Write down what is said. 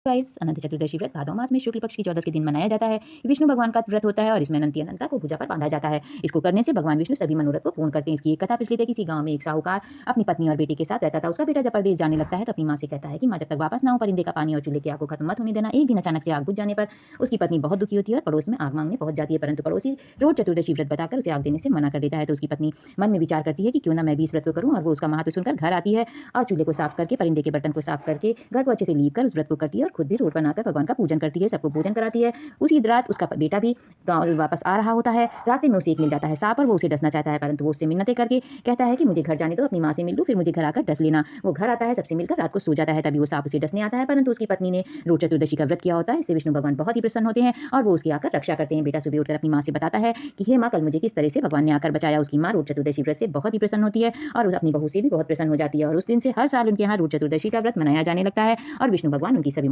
Guys, Anant Chaturdashi व्रत भादौ मास में शुक्ल पक्ष की 14 के दिन मनाया जाता है। विष्णु भगवान का व्रत होता है और इसमें अनंती अनंता को भुजा पर बांधा जाता है। इसको करने से भगवान विष्णु सभी मनोरथ को पूर्ण करते हैं। इसकी एक कथा प्रचलित है। किसी गांव में एक साहूकार अपनी पत्नी और बेटे के साथ रहता था। उसका बेटा जब परदेश जाने लगता है तो अपनी माँ से कहता है कि माँ, जब तक वापस ना हो परिंदे का पानी और चूल्हे की आग को खत्म मत होने देना। एक दिन अचानक से आग बुझ जाने पर उसकी पत्नी बहुत दुखी होती है और पड़ोस में आग मांगने पहुंच जाती है, परंतु पड़ोसी रोज चतुर्दशी व्रत बताकर उसे आग देने से मना कर देता है। तो उसकी पत्नी मन में विचार करती है कि क्यों ना मैं भी इस व्रत को करूं, और वो उसका महत्व सुनकर घर आती है और चूल्हे को साफ करके, परिंदे के बर्तन को साफ करके, घर को अच्छे से लीप कर उस व्रत को करती है और खुद भी रोट बनाकर भगवान का पूजन करती है, सबको भोजन कराती है। उसी रात उसका बेटा भी गाँव वापस आ रहा होता है। रास्ते में उसे एक मिल जाता है सांप और वो उसे डसना चाहता है, परंतु वो उससे मिन्नतें करके कहता है कि मुझे घर जाने दो, अपनी माँ से मिल लूं, फिर मुझे घर आकर डस लेना। वो घर आता है, सबसे मिलकर रात को सो जाता है। तभी वो सांप उसे डसने आता है, परंतु उसकी पत्नी ने रोट चतुर्दशी का व्रत किया होता है। इससे विष्णु भगवान बहुत ही प्रसन्न होते हैं और वो उसकी आकर रक्षा करते हैं। बेटा सुबह उठकर अपनी माँ से बताता है कि हे माँ, कल मुझे किस तरह से भगवान ने आकर बचाया। उसकी माँ रोट चतुर्दशी व्रत से बहुत ही प्रसन्न होती है और अपनी बहू से भी बहुत प्रसन्न हो जाती है, और उस दिन से हर साल उनके यहाँ रोट चतुर्दशी का व्रत मनाया जाने लगता है और विष्णु भगवान उनकी सभी